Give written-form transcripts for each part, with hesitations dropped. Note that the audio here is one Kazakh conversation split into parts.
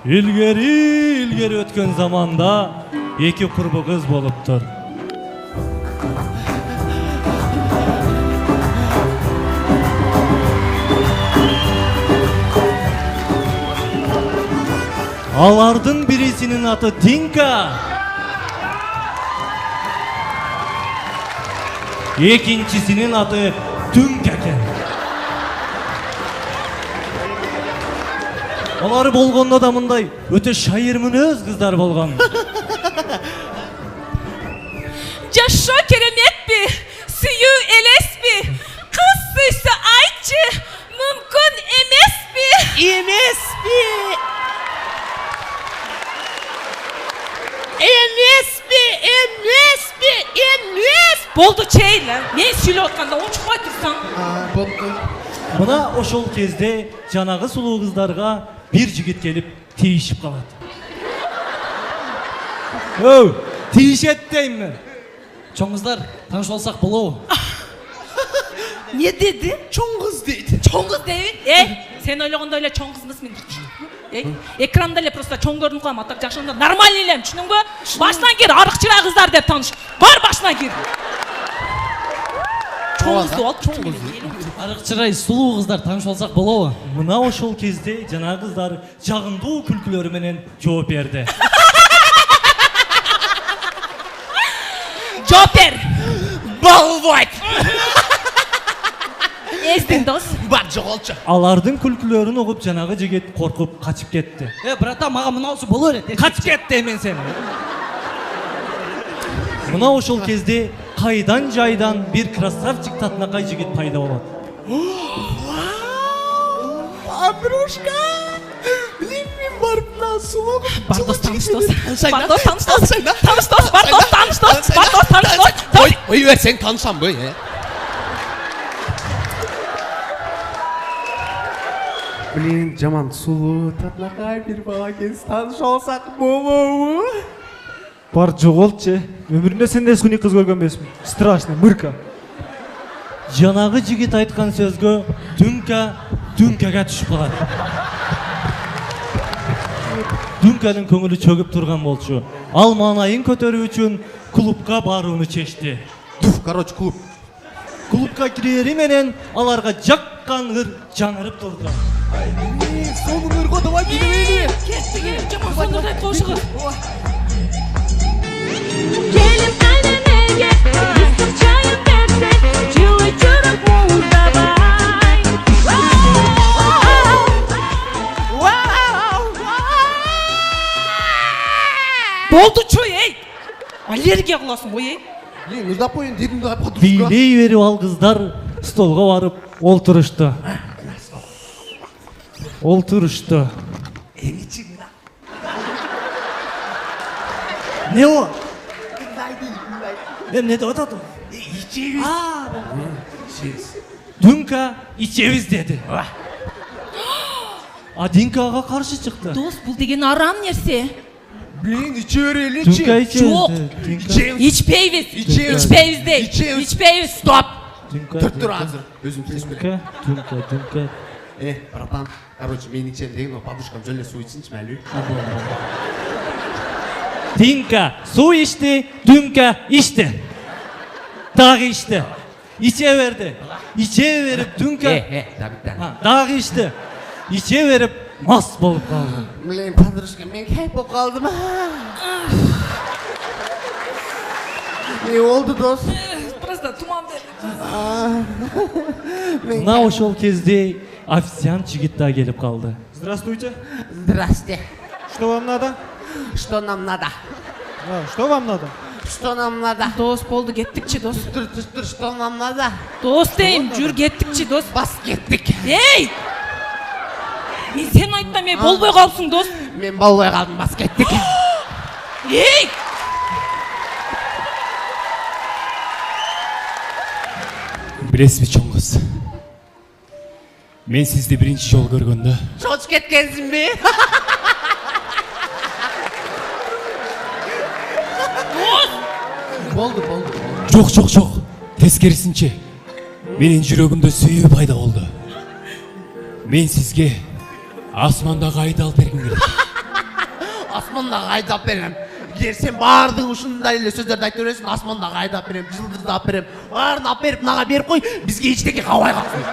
ilgeri ötken zamanda iki kurbu kız boluptur. Alardın birisinin adı Tinka. İkincisinin adı Dünkeken. Алар болгондо да мындай өтө шайыр мүнөз кыздар болгон. Жашоо кереметпи? Сүйүү элеспи? Кыз сүйсө айтчы, мүмкүн эмеспи? Эмеспи? Эмеспи? Эмеспи? Эмес? Болду чейли. Мен сүйлөп атканда очукпай турсаң. Болду. Мына ошол кезде жанагы сулуу кыздарга bir жигит келип тийишип калат. Өй, тийишет дейм мен. Чоң кыздар, тааныш болсак болобу? Не деди? Чоң кыз дейт. Чоң кыз дейбин? Сен ойлогондой эле чоң кыз эмес мен. Экранда эле просто чоң көрүнүп коем, атак жакшында нормальный элем, түшүнүңбү? Башынан кир, арыкчыра кыздар деп тааныш. Бар башынан кир. Чоң кызды алып, чоң кыз. Арыкчырай сулуу кыздар, тааныш болсак болобу? Мына ошол кезде жана кыздар жагымдуу күлкүлөрү менен жооп берди. Жопер! Болбойт. Эстин дос. Бар жоголчу. Алардын күлкүлөрүн угуп жанагы жигит коркуп качып кетти. Брата, мага мынаусу боло берет. Качып кетти мен сени. Мына ошол кезде кайдан жайдан бир красавчик татынакай жигит пайда болот. Подружка. Билем мен барып мына сулуу. Бар дос, таныш дос. Бар дос, таныш дос. Таныш дос, бар дос, таныш дос. Бар дос, таныш дос. Ой, сен танышам бу, Блин, жаман сулуу татынакай бир бала келсе таныш болсак болобу? Бар жоголчу. Өмүрүндө сендей суний кыз көргөн эмесмин. Страшный, мырка. Жанагы жигит айткан сөзгө Дүнкага түшүп калат. Дүнканын көңүлү чөгүп турган болчу. Ал маанайын көтөрүү үчүн клубка барууну чечти. Короче, клуб. Клубка кирери менен аларга жаккан ыр жаңырып турду. Сонун ырго давай билебейли. Кетти, жаман сонун ырго кошугуп. Gelin annene ıslık çayın derse Cıvı çırık muğda bay Болду чой, эй! Аллергия кыласың ғой, эй! Блин, нужда поин дедим да подружка. Бийлей берип ал кыздар столго барып олтурушту. Не о? Не деп атат? İçeriz. Дүнка ичебиз деди. А Динкага каршы чыкты. Дос, бул деген арам нерсе. Блин, içeri Дүнка ичебиз. Жок. Динка. İçpeybiz. İçeriz. İçpeybiz değil. İçeriz. İçpeybiz. Stop. Дүнка. Dur hazır. Özüm seçmedim. Дүнка. Братан, короче, мен içerim деген, но подружкам жоле су içsinчи мәлүү. Динка суу ичти, Дүнка ичти. Дагы ичти. İçe verdi. İçe verip Дүнка. Дагы ичти. İçe verip mast болуп калды. Блин, подружка, мен кайф болып қалдым. Не oldu дос? Просто туман берди. Мына ошол кезде официант жигит да келип калды. Здравствуйте. Здрасте. Что вам надо? Что нам надо? Что вам надо? Что нам надо? Дос, болду, кеттикчи, дос. Тұр, что нам надо? Дос дейм, жүр, кеттикчи, дос. Бас кеттік. Эй! Мен сен айтпам, ей, болбой калыпсың, дос. Мен болбой қалдым, бас кеттік. Эй! Білесіз чоң қыз, мен сізді бірінші жол көргенде Çoç кеткенсің бе? Болды. жоқ, тескерісінше менің жүрегімде сүйүү пайда болды. Мен сізге асмандағы айды алып бергім келеді. асмандағы айдап берем. Егер сен бардың ушундай эле сөздөрдү айтып бересиң, асмандағы айдап берем, жылдызды алып берем. Барын алып берип, мага берип кой, бизге эчтеке кабай калсын.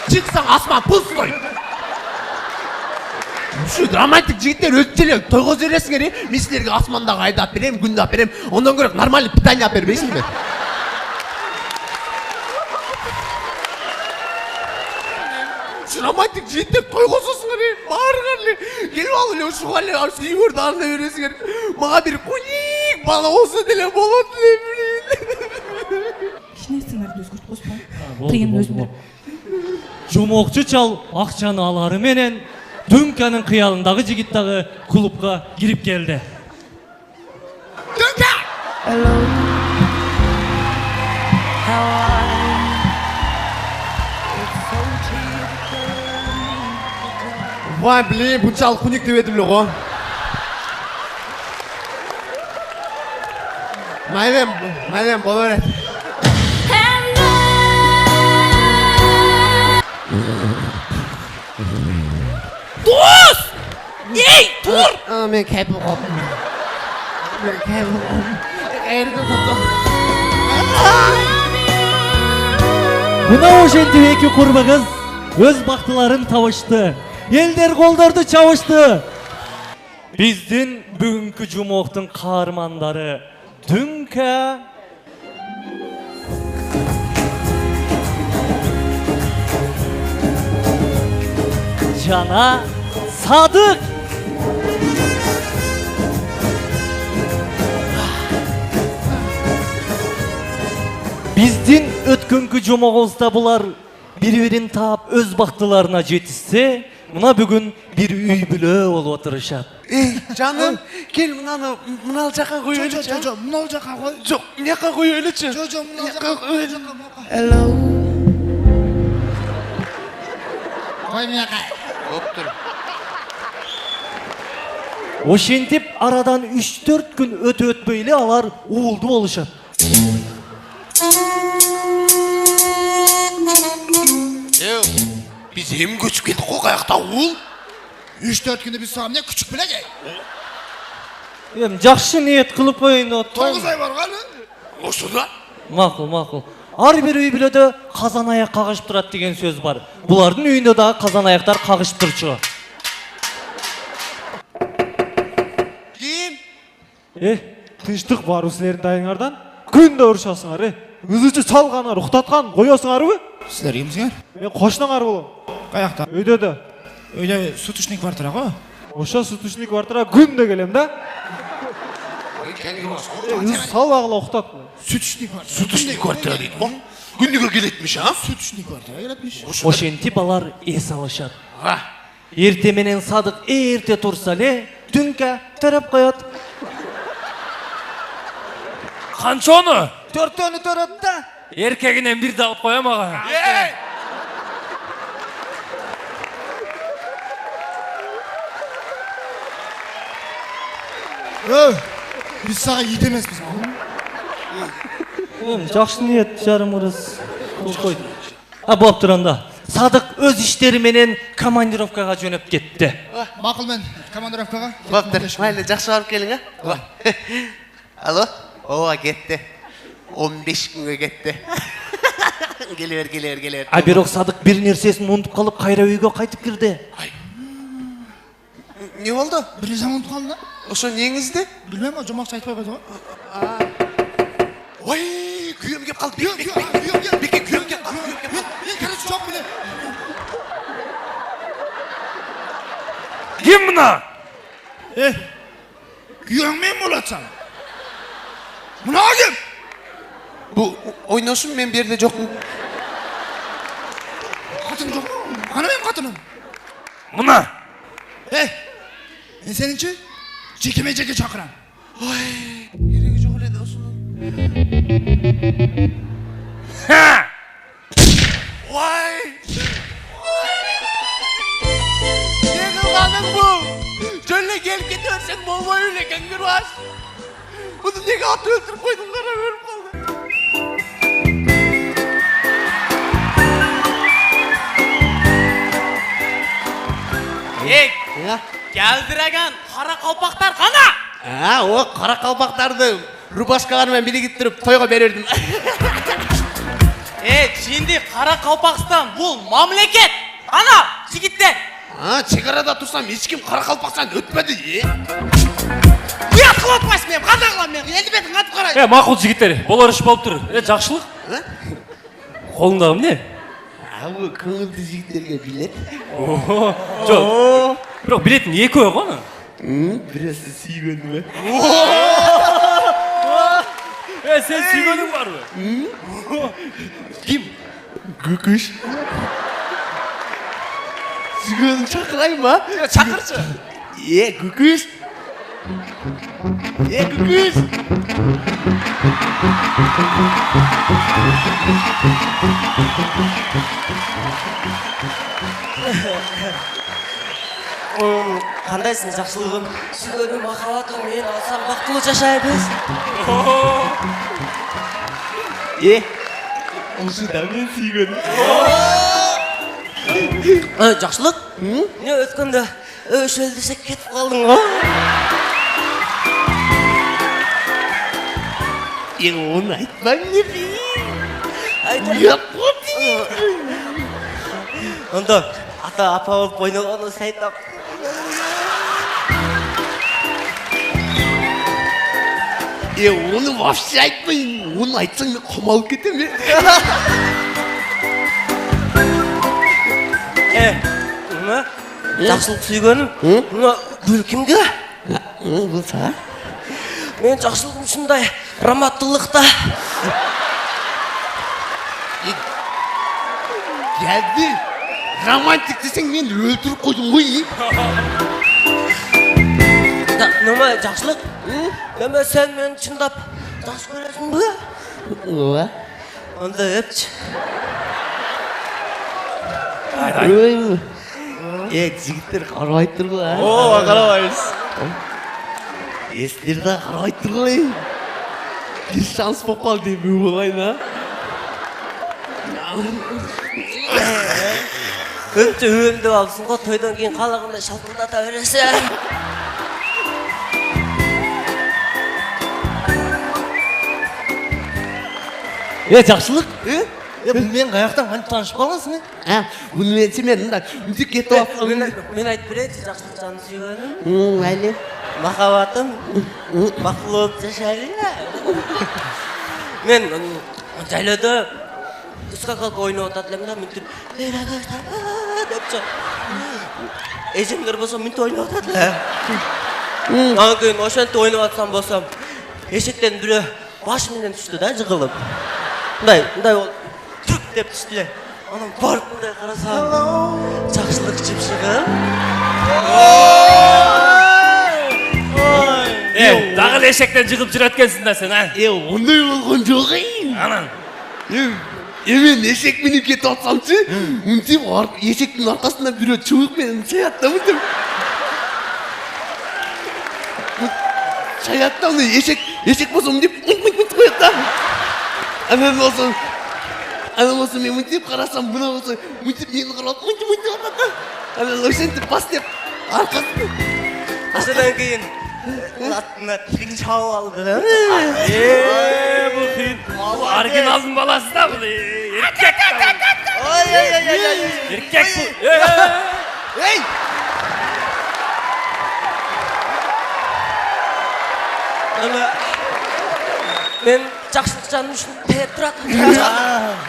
Чыксаң асман пустой. Şu dramatik жигиттер өзүнчө эле тойгоз бересиңер, мен силерге асмандагы айдап берем, күндү алып берем. Ondan көрө нормальный питание алып бербейсиңер. Şu romantik жигиттер тойгозосуңар, барыңар эле. Келип алып эле ушуга эле сүйгөрдү анда бересиңер. Мага бир куник бала болсо деле болот эле. Ишнесиңерди өзгөртүп койсуңар. Тыйын өзүңөр. Жомокчу чал акчаны алары менен Дүнканын кыялындагы жигит дагы клубга кирип келди. Дүнка! Vay блин, bunçalık kunik деп едім го. Майдем, бола берет. Дос! Ey, tur! Men kaypim qoldim. Qayerga qoldim? Мына ошентип эки курба кыз өз бактыларын табышты. Элдер колдорду чабышты. Биздин бүгүнкү жумоктун каармандары Дүнка жана Садык. Биздин өткөнкү жомогубузда булар бири-бирин таап өз бактыларына жетишсе, мына бүгүн бир үй бүлө болуп отурушат. Canım, gel mınal жака коелучу. Жок, мынау жака кой. Жок, мынаяка коелучу. Жок, мынау жака кой. Hello. Кой мынаяка. Оптур. Ошентип арадан 3-4 күн өтө-өтпөй эле алар уулду болушат. Biz hem göçüp kettik o kayakta uğul. 3-4 күндө биз сага эмне күчүк белеги? Эми жакшы ниет кылып коеюн деп 9 ай барганы. Ошуда? Макул. Ар бир үй бүлөдө казан аяк кагышып турат деген сөз бар. Булардын үйүндө дагы казан аяктар кагышып турчу. Ким? Тынчтык барбы силердин дайыңардан? Күндө урушасыңар, Өзүчө чалганар, уктаткан коесуңарбы? Силер кимсиңер? Мен кошунаңар болом. Каякта? Өйдө да. Өйдө сутушный квартира го. Ошо сутушный квартира күндө келем да. Салбагыла уктат. Сутушный квартира. Сутушный квартира дейт бо. Күндүгө келетмиш, а? Сутушный квартира келетмиш. Ошентип алар эс алышат. Эрте менен Садык эрте турса эле Дүнка төрөп коет. Канчону? 4-төнү төрөт да. Эркегинен бирди алып коем ага. Биз сага ит эмеспиз. Жакшы ниет жарымыбыз кылышкой. Болуптур анда. Садык өз иштери менен командировкага жөнөп кетти. Макул, мен командировкага. Баптыр, майли жакшы барып келиң, а? Алло? Ооба, кетти. 15 күнгө кетти. Келер. Бирок Садык бир нерсесин унутуп калып, кайра үйгө кайтып кирди. Не болду? Бир нерсе унутуп калдым да. Ошо неңизди? Билбейм, жомокчу айтпай койду го. Ой, күйөм кеп калды. Күйөм кеп калды. Короче, жок биле. Ким мына? Күйөң мен болатсам. Мына ким? Bu oynosун, мен берде жокмун. Катын жок. Ана мен катыным. Мына. Мен сенинчи жеке чакырам. Ой, кереги жок эле да ушунун. Ой! Ne kılganın bu? Şöyle gelip gidiyorsan bolboy öyle kengir var. Bunu ne atı öldürüp koydun, kara ölüp kaldı. Geldiregen kara kalpaklar kana. O kara kalpaklardı rubашкалармен biriktirip toyga verirdim. Şimdi Kara Kalpakistan bu mamleket. Ana jigitler. Çekarada tursam hiç kim kara kalpaksan ötmedi. Uят кылып атпайсың мен, кандай кылам мен? Элди бетиң катып карайын. Макул жигиттер, болор иш болуп тур. Жакшылык? Колуңдагы эмне? Bu kırmızı jigitlerge bilet. Жок. Бирок билетин экөө го аны. Birisi suygundu be. Sen сүйгөнүң барбы? Kim? Gıkış. Suygundu çakırayım mı? Çakırçı. Gıkış. Gıkış. Кандайсың жакшылыгым? Сүйгөнүм махаббатым мен алсам бактылуу жашайбыз. Olsun da ben suygundu. Жакшылык? Эмне өткөндө өшөл десек кетип калдың го? Onu айтпам не би. Онда ата апа болуп ойногону сайтап. Onu вообще айтпайын. Onu айтсаң мен қамалып кетемін. Жакшылык сүйгөнүм? Мына гүл кимге? Бұл саған? Мен жакшылыгым ушундай романттылыкта. Geldi. Romantik desең мен өлтіріп қойдым ғой. Нема жакшылык? Нема сен мени чындап жакшы көрөсүңбү? Ооба. Онда өпчү. Жігіттер қарабай тұр ғой. Ооба, карабайбыз. Естер де қарабай тұр ғой. Bir şans болып қалды деп болайын, а? Көпчө үйүмдү алсың го, тойдон кийин калагандай шалпылдата бересиң. Жакшылык? Мен каяктан кантип таанышып калгансың? Bunu ben семен мында үнтіп кетіп алып. Мен айтып берейинчи, жакшылык жаны сүйгөнүм. Әлі. Махаббатым бактылуу болуп жашайлы. Мен жайлоодо скакалка ойноп атат элем да, мынтип депчи. Эжемдер болсо мынтип ойноп атат эле. Анан кийин ошентип ойноп атсам болсом, эшиктен бирөө баш менен түштү да, жыгылып. Мындай болуп түк деп түштү эле. Анан барып мындай карасам, жакшылык чыпшыгы. Дагы эле эшектен жыгып жүрөт экенсиң да сен, а? Ондай болған жоқ Анан мен ешек менен кетіп атсамчы, үнтіп ешектің арқасында бирөө чубук менен шаятта мынтип. Шаятта ешек болсо мынтип мынтип коет да. Анан болсо мен мынтип карасам, мына болсо мынтип мени карап мынтип атат да. Анан ошентип бас деп аркасын. Ошондон кийин латына тиң чабып алды да. бул кыйын. Оригиналдын баласы да бул. Эркек. Эркек бул. Эй! Мен жакшылык жаным үчүн тээп турат.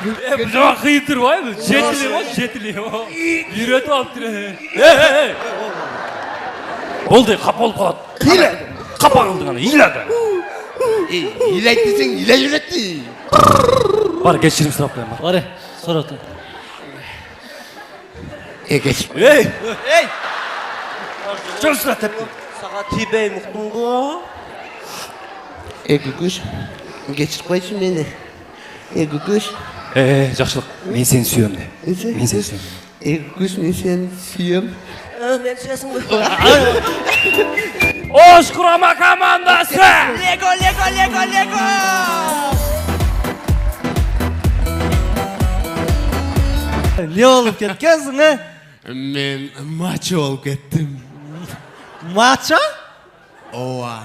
Бул кыйын турбайбы? Жетили. Үйрөтүп алыптыр. Болду, кап болуп калат. Капа кылдың аны, ыйлады. İlayt desең, илай беретти. Бар, кечирим сурап коеюн. Бар, сурат. Кеч. Жөн сурат деп. Сага тийбей муктум го. Күкүш. Кечирип койчу мени. Күкүш. Жакшылык, мен сени сүйөм де. Мен сени сүйөм. Күкүш, мен сени сүйөм. Мен сүйөсүңбү? Ош курама командасы! Лего! Не болуп кеткенсиң, Мен мачо болуп кеттим. Мача? Ооба.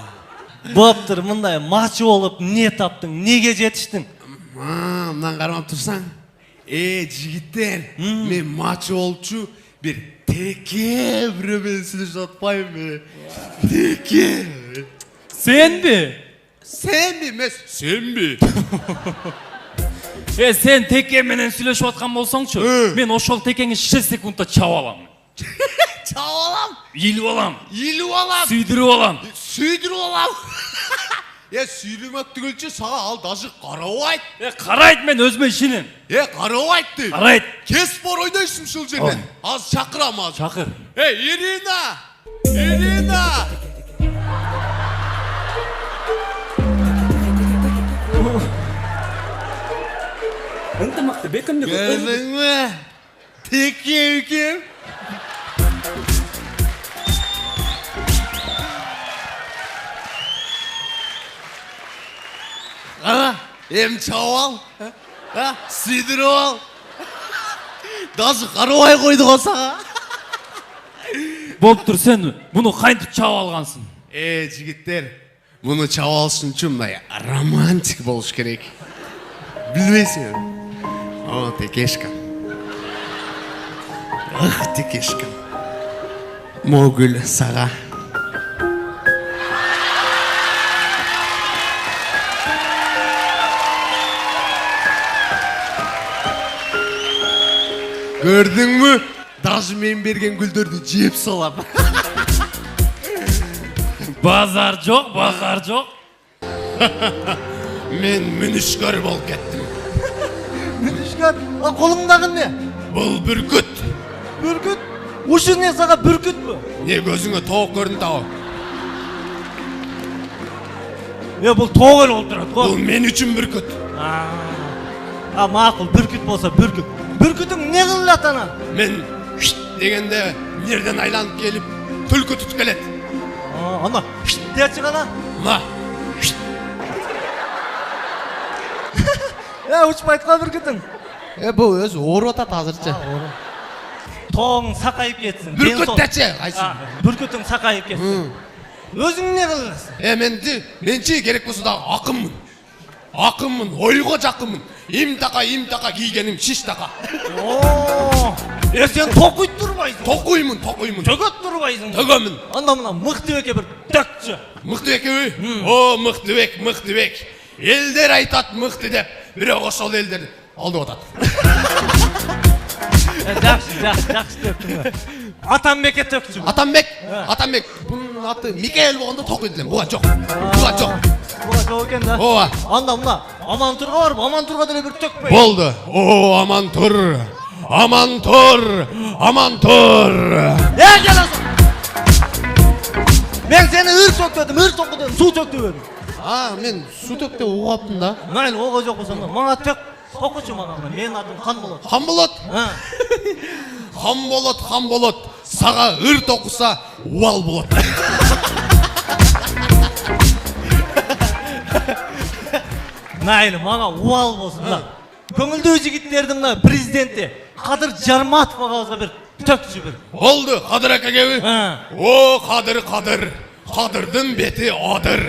Боптыр, мындай мачы болып не таптың, неге жетіштің? Мындан қармап тұрсаң. Жігіттер, мен мачы болчу bir теке біреумен сөйлесіп жатпаймын. Теке. Sen mi? Sen mi емес, sen mi? Sen tekke менен сүйлөшүп аткан болсоңчу, мен ошол текеңи 6 секундта чаап алам. Çağ alam. Илип алам. Елу алам. Сүйдүрүп алам. Süydürüp alam. Süydürmek түгілче саға ал даже қарауайт. Карайт, мен өзүмө ишенем. Қарауайт дейді. Карайт. Кес бар ойнайсың шыл жерден. Az шақырам az. Чакыр. Ирина! Ирина! Ынтымақты бекімді. Gördün mü? Tekke ülkem. Ana, hem çaval, süydürüp al. Даже қаруай қойдық осаға. Болуптур, сен буну кантип чаап алгансың? Жігіттер, бұны чаап алышың үшін мындай романтик болуш керек. Білмейсің? О, текешкам. Текешкам. Могүл саға. Gördün mü? Даже мен берген гүлдерді жеп салам. Базар жок, базар жок. Мен мүнішкөр болып кеттім. Мүнішкөр, қолыңдағы не? Бұл бүркіт. Бүркіт? Ушы не саға бүркіт бі? Не көзіңе тоқ көрінді ау? Бұл тоғыр олдырады ғой. Бұл мен үшін бүркіт. Мақұл, бүркіт болса бүркіт. Бүркітің не қылат ана? Мен шт дегенде нерден айланып келіп түлкі тұтып келеді. Ана шт дечі ғана? Ма шт. Ұшпайтқа бүркітің? Бұл өзі ору атат азырчы. Тоғың сақайып кетсін. Бүркіт дәчі қайсын. Бүркітің сақайып кетсін. Өзің не қыласың? Менші керек болса да ақынмын. Ақынмын, ойға жақынмын. Имтақа кигенім шиш тақа. Сен тоқуйт тұрбайсың. Тоқуймын. Төгөт тұрбайсың. Төгөмін. Анда мына Мықтыбекке бір төкші. Мықтыбек өй? О, Мықтыбек. Елдер айтат мықты деп, бірақ ошол елдер алды отат. Жақсы төктің. Атамбекке төкші. Атамбек. Бұның аты Микаэл болғанда тоқуйдылем. Бұған жоқ. Бұға жоқ екен да. Оа. Анда мына Амантұрға барып, Амантұрға дәле бір төкпей. Болды. О, Амантұр. Келесің. Мен сені ыр тоқтадым, су төкті бедім. Мен су төкті оғаптым да. Мәйін оға жоқ болсам да, маңа төк. Тоқычы маған, мен атым Қанболот. Қанболот. Саға ыр тоқыса, уал болады. Мәйлі, маңа уал болсын да. Көңілді жігіттердің президенті Қадыр Жарматов ағамызға бір төкші бір. Oldu, Kadir Akagev'i. O Kadir. Kadır'dın beti adır.